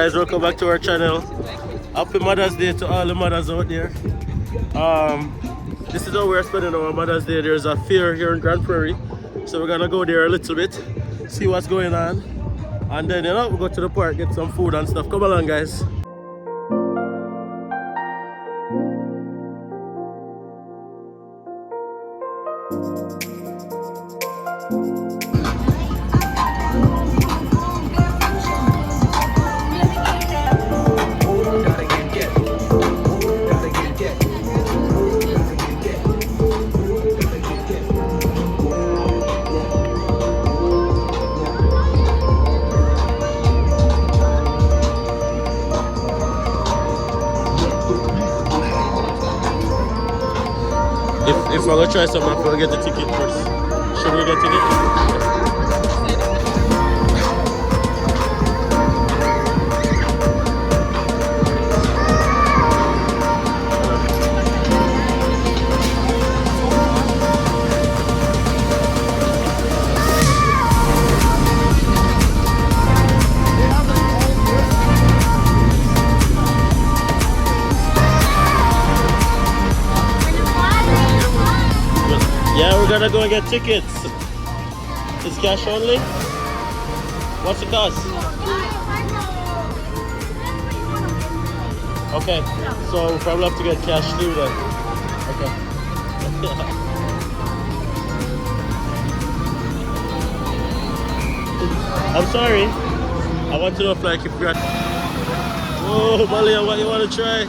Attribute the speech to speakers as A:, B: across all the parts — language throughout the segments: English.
A: guys, welcome back to our channel. Happy Mother's Day to all the mothers out there. This is how we're spending our Mother's Day. There's a fair here in Grande Prairie, so we're gonna go there a little bit, see what's going on, and then we'll go to the park, get some food and stuff. Come along, guys. If I'm gonna try something, I'm gonna get the ticket first. Should we get ticket? Yeah, we're gonna go and get tickets. It's cash only? What's the cost? Okay, so we'll probably have to get cash too then. Okay. I'm sorry. I want to know if like if you're... Oh, Malia, what you want to try?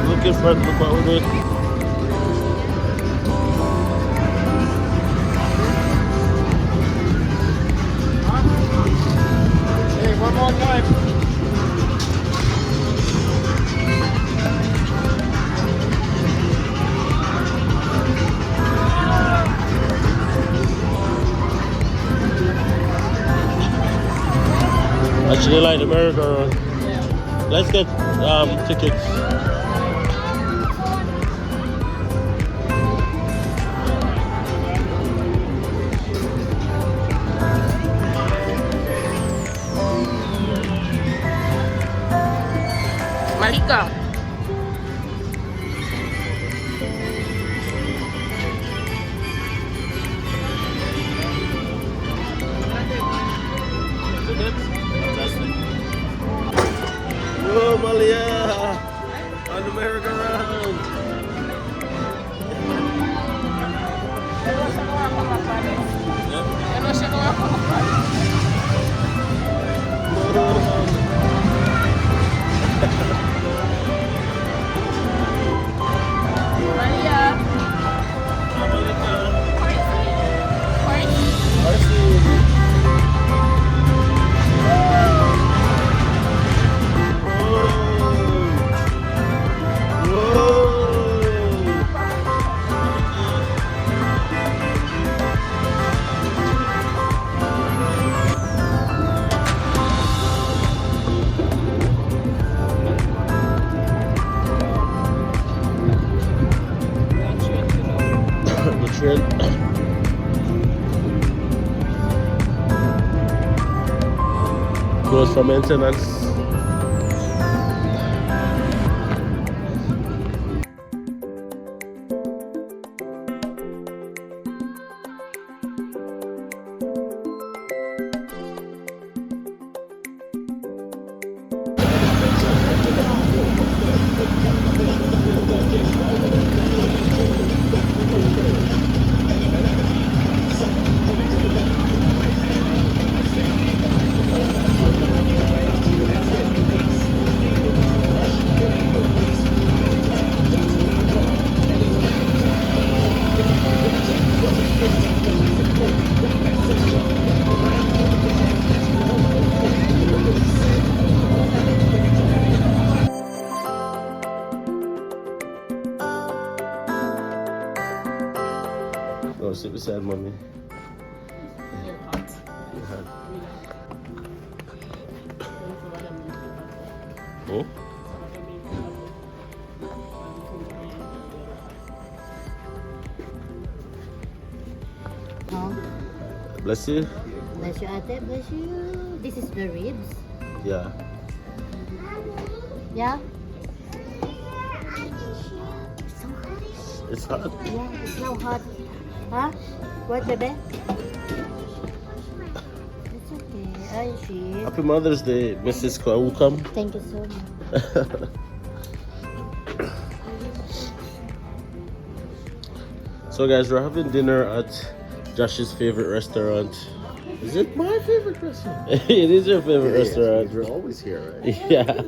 A: Looking for it, look what we're doing.
B: Hey, one more time.
A: Actually like the merry-go-round. Let's get tickets.
C: Malika.
A: Whoa, Malia! On the merry-go-round! Goes for maintenance. beside mommy. Oh? Bless you.
C: Bless you, ate. Bless you. This is the ribs.
A: Yeah.
C: Yeah?
A: It's hot.
C: Yeah, it's now hot. Huh? What, baby? It's okay. Ay, she.
A: Happy Mother's Day, Mrs. Kwawukam.
C: Thank you so much.
A: So guys, we're having dinner at Josh's favorite restaurant.
B: Is it my favorite restaurant?
A: It is your favorite restaurant.
B: You're always here, right?
A: Yeah.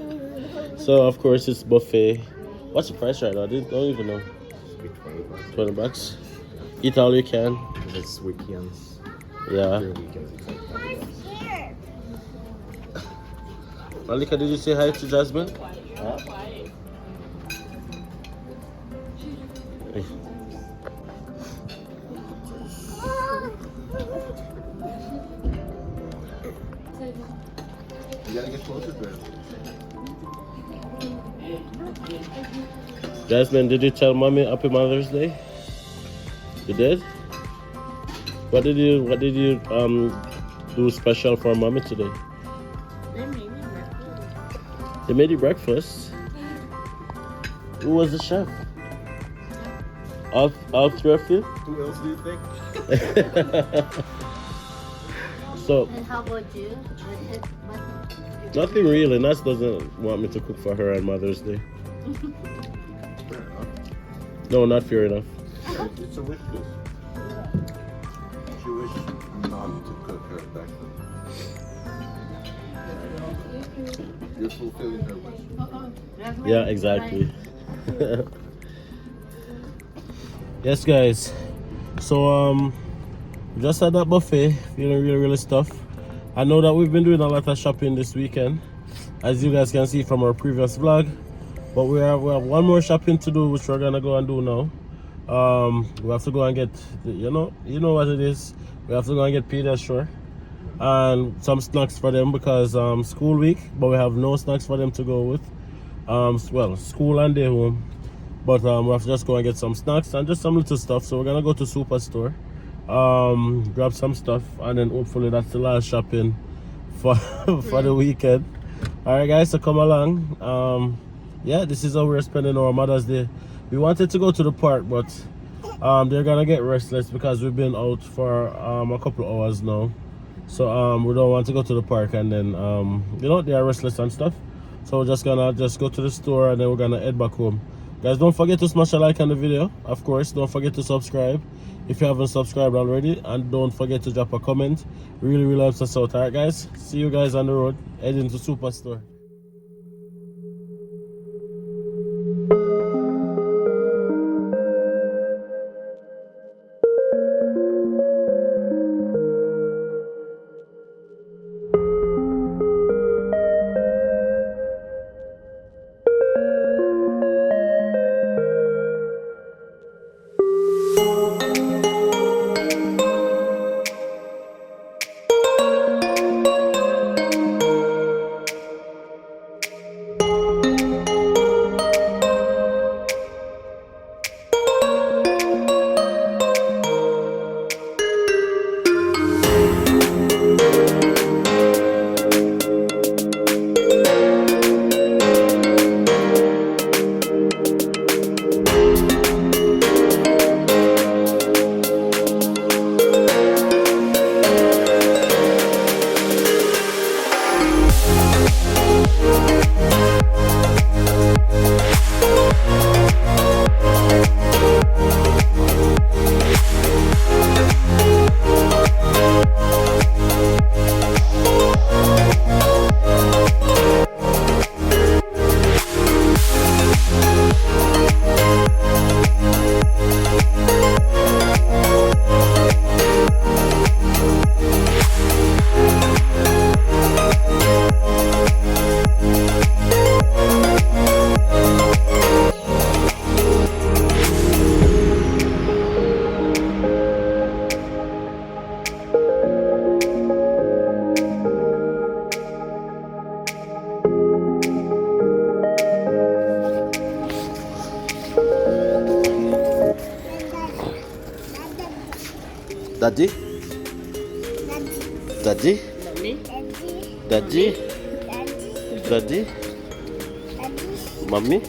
A: So of course it's buffet. What's the price right now? I don't even know.
B: It's be 20 bucks.
A: 20 bucks. Eat all you can.
B: Because it's weekends.
A: Yeah.
B: During weekends, it's like 20 bucks.
A: Malika, did you say hi to Jasmine?
B: Huh? You gotta get closer to it.
A: Jasmine, did you tell mommy Happy Mother's Day? You did? What did you do special for mommy today? They made you breakfast. Who was the chef? All three of you?
B: Who else do you think?
A: So
C: And how about you?
A: nothing really. Nas doesn't want me to cook for her on Mother's Day.
B: Fair enough.
A: No, not fair enough.
B: It's a wish list. She wished mom to cook her breakfast. You're fulfilling her wish.
A: Yeah, exactly. Yes, guys. So we just had that buffet, feeling really stuff. I know that we've been doing a lot of shopping this weekend, as you guys can see from our previous vlog. But we have one more shopping to do, which we're gonna go and do now. We have to go and get, you know what it is. We have to go and get Pediasure and some snacks for them because school week, but we have no snacks for them to go with. Well, school and day home, but we have to just go and get some snacks and just some little stuff. So we're gonna go to Superstore, grab some stuff, and then hopefully that's the last shopping for for the weekend. All right, guys, so come along. Yeah, this is how we're spending our Mother's Day. We wanted to go to the park, but they're gonna get restless because we've been out for a couple of hours now. So we don't want to go to the park and then they are restless and stuff. So we're just gonna go to the store and then we're gonna head back home. Guys, don't forget to smash a like on the video. Of course, don't forget to subscribe if you haven't subscribed already, and don't forget to drop a comment. Really helps us out. Alright guys, see you guys on the road heading to Superstore. Daddy? Daddy? Daddy? Daddy? Mommy?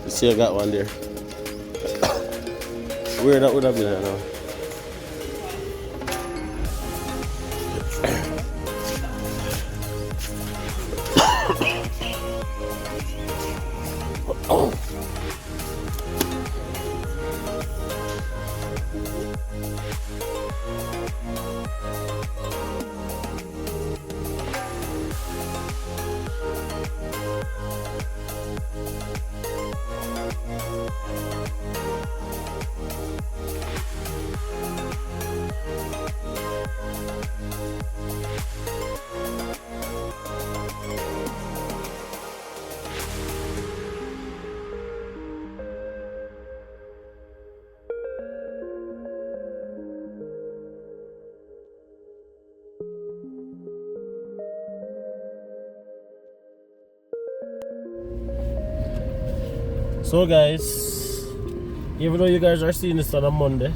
A: You see I got one there. Where that would have been at now? So guys, even though you guys are seeing this on a Monday,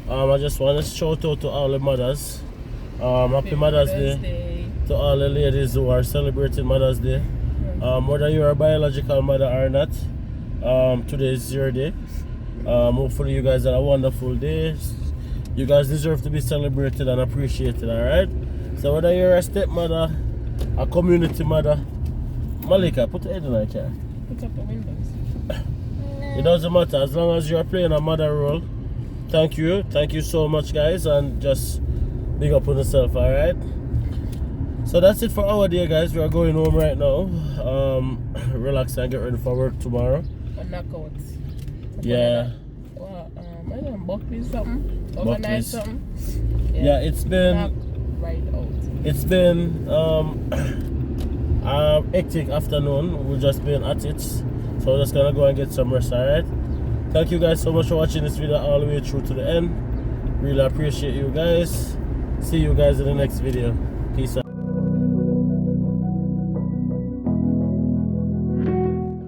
A: I just want to shout out to all the mothers. Happy Mother's Day to all the ladies who are celebrating Mother's Day. Whether you're a biological mother or not, today is your day. Hopefully you guys had a wonderful day. You guys deserve to be celebrated and appreciated, alright? So whether you're a stepmother, a community mother, Malika, put the head in the chair.
D: Put up the windows.
A: It doesn't matter as long as you're playing a mother role. Thank you so much guys, and just big up on yourself, alright? So that's it for our day guys. We are going home right now. Relax and get ready for work tomorrow.
D: A knockout.
A: Yeah.
D: Well, I don't know, Buckley something. Overnight something.
A: Yeah, it's been
D: knock right out.
A: It's been a hectic afternoon. We've just been at it. So we're just gonna go and get some rest, alright? Thank you guys so much for watching this video all the way through to the end. Really appreciate you guys. See you guys in the next video. Peace out.